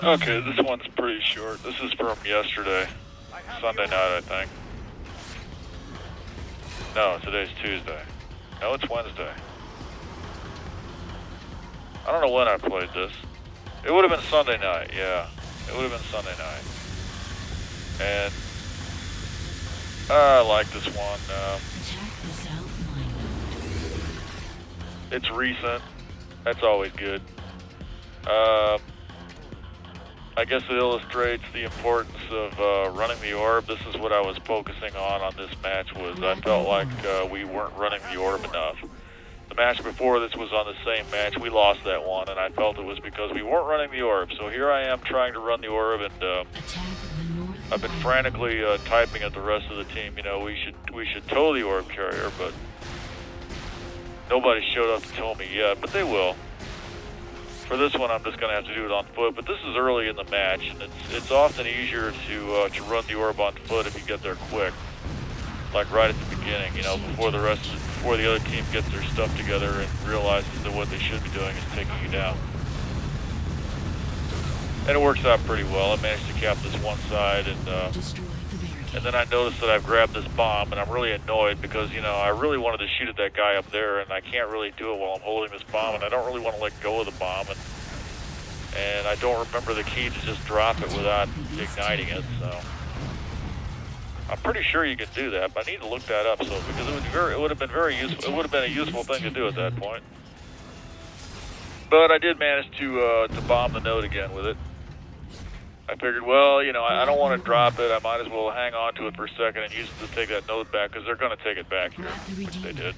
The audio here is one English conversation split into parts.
Okay, this one's pretty short. This is from yesterday, Sunday night, I think. No, today's Tuesday. No, it's Wednesday. I don't know when I played this. It would have been Sunday night, yeah. It would have been Sunday night. And I like this one. It's recent. That's always good. I guess it illustrates the importance of running the orb. This is what I was focusing on this match. Was I felt like we weren't running the orb enough. The match before this was on the same match. We lost that one, and I felt it was because we weren't running the orb. So here I am trying to run the orb, and I've been frantically typing at the rest of the team. You know, we should tow the orb carrier, but nobody showed up to tow me yet. But they will. For this one, I'm just going to have to do it on foot, but this is early in the match, and it's often easier to run the orb on foot if you get there quick, like right at the beginning, you know, before the other team gets their stuff together and realizes that what they should be doing is taking you down. And it works out pretty well. I managed to cap this one side, and then I noticed that I've grabbed this bomb, and I'm really annoyed because, you know, I really wanted to shoot at that guy up there, and I can't really do it while I'm holding this bomb, and I don't really want to let go of the bomb, and I don't remember the key to just drop it without igniting it, so I'm pretty sure you can do that, but I need to look that up, so because it would have been very useful. It would have been a useful thing to do at that point. But I did manage to bomb the node again with it. I figured, well, you know, I don't want to drop it. I might as well hang on to it for a second and use it to take that node back, because they're going to take it back here, which they did.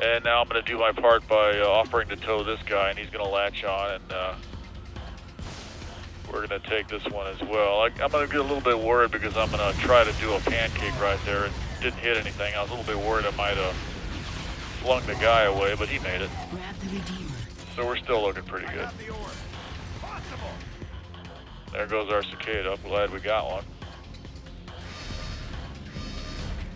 And now I'm going to do my part by offering to tow this guy, and he's going to latch on, and we're going to take this one as well. I'm going to get a little bit worried because I'm going to try to do a pancake right there. It didn't hit anything. I was a little bit worried I might have flung the guy away, but he made it. So we're still looking pretty good. There goes our cicada. I'm glad we got one.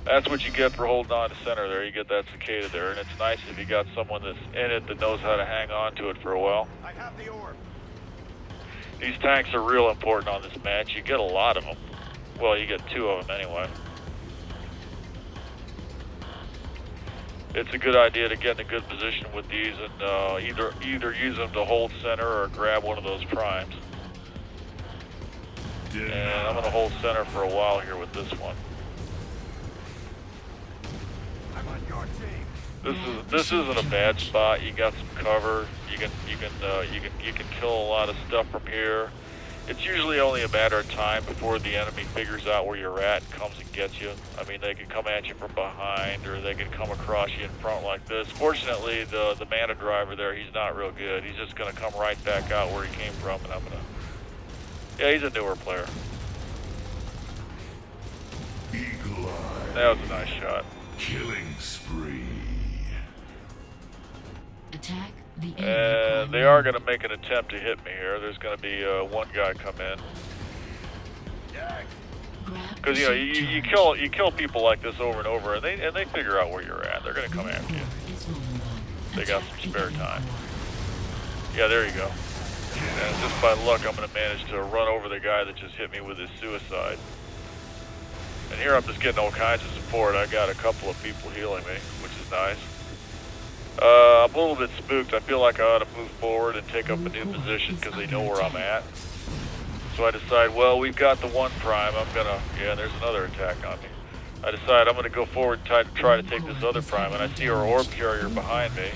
That's what you get for holding on to center there. You get that cicada there, and it's nice if you got someone that's in it that knows how to hang on to it for a while. I have the orb. These tanks are real important on this match. You get a lot of them. Well, you get 2 of them anyway. It's a good idea to get in a good position with these and either use them to hold center or grab one of those primes. And I'm going to hold center for a while here with this one. I'm on your team. This isn't a bad spot. You got some cover. You can kill a lot of stuff from here. It's usually only a matter of time before the enemy figures out where you're at and comes and gets you. I mean, they can come at you from behind, or they can come across you in front like this. Fortunately, the mana driver there, he's not real good. He's just going to come right back out where he came from, and I'm going to... Yeah, he's a newer player. Eagle Eye. That was a nice shot. Killing spree. Attack the enemy. And they are going to make an attempt to hit me here. There's going to be one guy come in. Because you know you kill people like this over and over, and they figure out where you're at. They're going to come after you. They got some spare time. Yeah, there you go. And just by luck, I'm going to manage to run over the guy that just hit me with his suicide. And here I'm just getting all kinds of support. I got a couple of people healing me, which is nice. I'm a little bit spooked. I feel like I ought to move forward and take up a new position because they know where I'm at. So I decide, well, we've got the one prime. I'm going to, yeah, there's another attack on me. I decide I'm going to go forward and try to take this other prime, and I see our orb carrier behind me.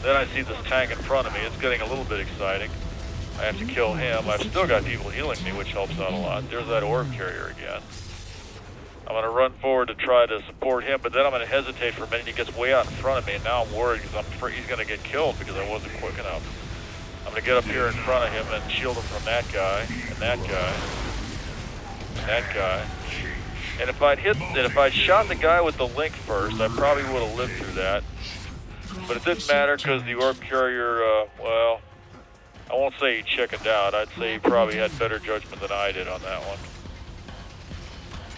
Then I see this tank in front of me. It's getting a little bit exciting. I have to kill him. I've still got people healing me, which helps out a lot. There's that orb carrier again. I'm going to run forward to try to support him, but then I'm going to hesitate for a minute. He gets way out in front of me, and now I'm worried because I'm afraid he's going to get killed because I wasn't quick enough. I'm going to get up here in front of him and shield him from that guy, and that guy, and that guy. And if I'd shot the guy with the link first, I probably would have lived through that. But it didn't matter because the orb carrier, well, I won't say he chickened out. I'd say he probably had better judgment than I did on that one.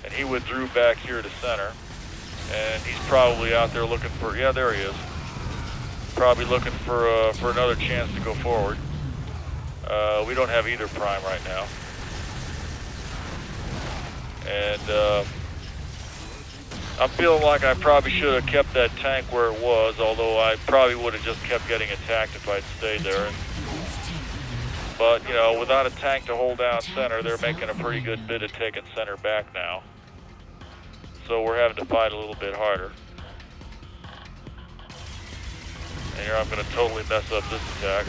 And he withdrew back here to center. And he's probably out there looking for, yeah, there he is. Probably looking for another chance to go forward. We don't have either prime right now. And I'm feeling like I probably should have kept that tank where it was, although I probably would have just kept getting attacked if I'd stayed there. But, you know, without a tank to hold down center, they're making a pretty good bid of taking center back now. So we're having to fight a little bit harder. And here I'm going to totally mess up this attack.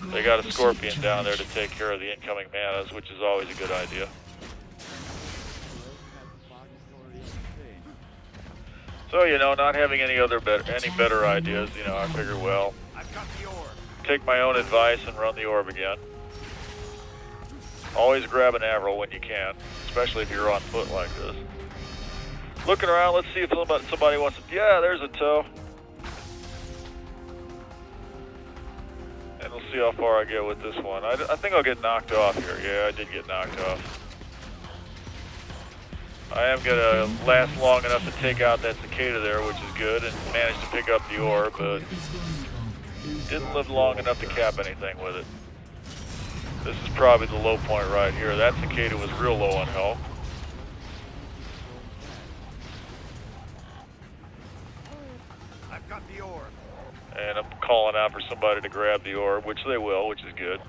They got a Scorpion down there to take care of the incoming manas, which is always a good idea. So, you know, not having any better ideas, you know, I figure, well, take my own advice and run the orb again. Always grab an Avril when you can, especially if you're on foot like this. Looking around, let's see if somebody wants to... Yeah, there's a tow. And we'll see how far I get with this one. I think I'll get knocked off here. Yeah, I did get knocked off. I am going to last long enough to take out that cicada there, which is good, and manage to pick up the orb, but didn't live long enough to cap anything with it. This is probably the low point right here. That cicada was real low on health. I've got the orb. And I'm calling out for somebody to grab the orb, which they will, which is good.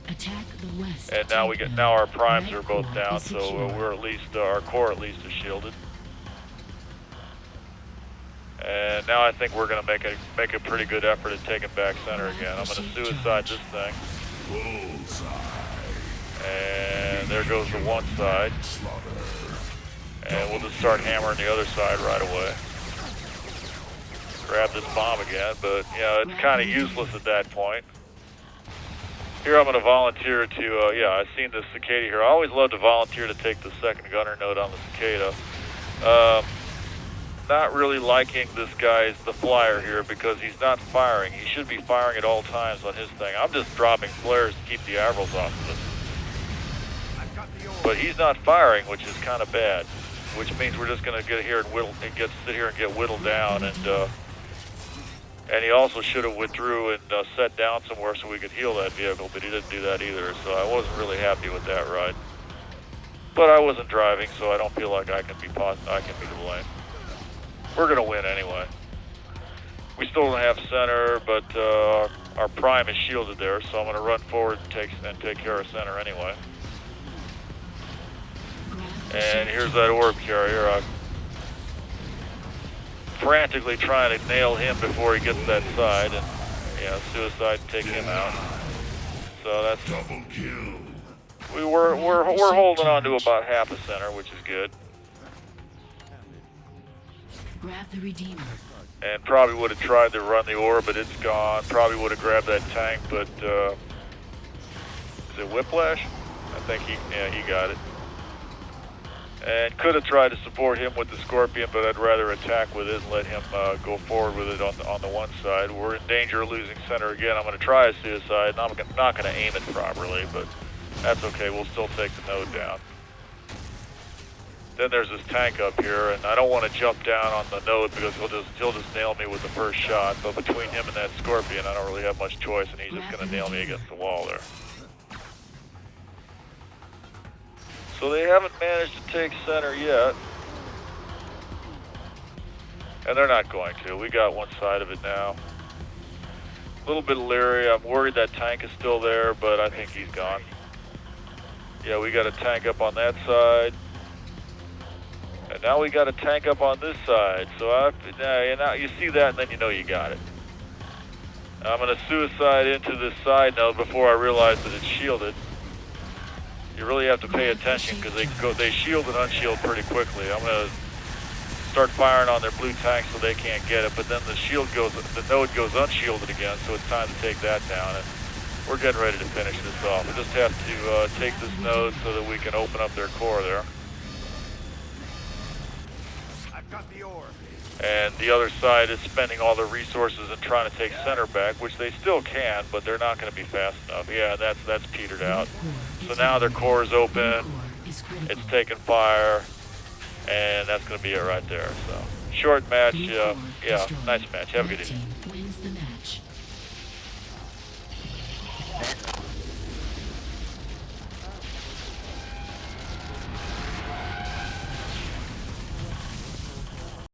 Attack the west. And now our primes are both down, so we're at least our core at least is shielded. And now I think we're going to make a pretty good effort at taking back center again. I'm going to suicide this thing. And there goes the one side. And we'll just start hammering the other side right away. Grab this bomb again, but you know, it's kind of useless at that point. Here I'm going to volunteer to, yeah, I've seen this cicada here. I always love to volunteer to take the second gunner node on the cicada. Not really liking this guy's the flyer here because he's not firing. He should be firing at all times on his thing. I'm just dropping flares to keep the Avrils off of it. But he's not firing, which is kind of bad. Which means we're just going to get here and sit here and get whittled down. And he also should have withdrew and set down somewhere so we could heal that vehicle, but he didn't do that either. So I wasn't really happy with that ride. But I wasn't driving, so I don't feel like I can be to blame. We're going to win anyway. We still don't have center, but our prime is shielded there, so I'm going to run forward and take care of center anyway. And here's that orb carrier. I'm frantically trying to nail him before he gets that side, and yeah, suicide and take him out. So that's double kill. We're holding on to about half a center, which is good. Grab the Redeemer. And probably would have tried to run the orb, but it's gone. Probably would have grabbed that tank, but is it Whiplash? I think he got it. And could have tried to support him with the Scorpion, but I'd rather attack with it and let him go forward with it on the one side. We're in danger of losing center again. I'm going to try a suicide. I'm not going to aim it properly, but that's okay. We'll still take the node down. Then there's this tank up here, and I don't want to jump down on the node because he'll just nail me with the first shot. But between him and that Scorpion, I don't really have much choice, and he's just going to nail me against the wall there. So they haven't managed to take center yet. And they're not going to. We got one side of it now. A little bit leery. I'm worried that tank is still there, but I think he's gone. Yeah, we got a tank up on that side. And now we got a tank up on this side. So now you see that, and then you know you got it. I'm going to suicide into this side node before I realize that it's shielded. You really have to pay attention because they shield and unshield pretty quickly. I'm going to start firing on their blue tank so they can't get it, but then the node goes unshielded again, so it's time to take that down. And we're getting ready to finish this off. We just have to take this node so that we can open up their core there. I've got the orb. And the other side is spending all their resources and trying to take center back, which they still can, but they're not going to be fast enough. Yeah, that's petered out. So now their core is open, it's taking fire, and that's going to be it right there. So Short match, Blue yeah, Corps yeah, destroyed. nice match. Have a Red good evening. team wins the match.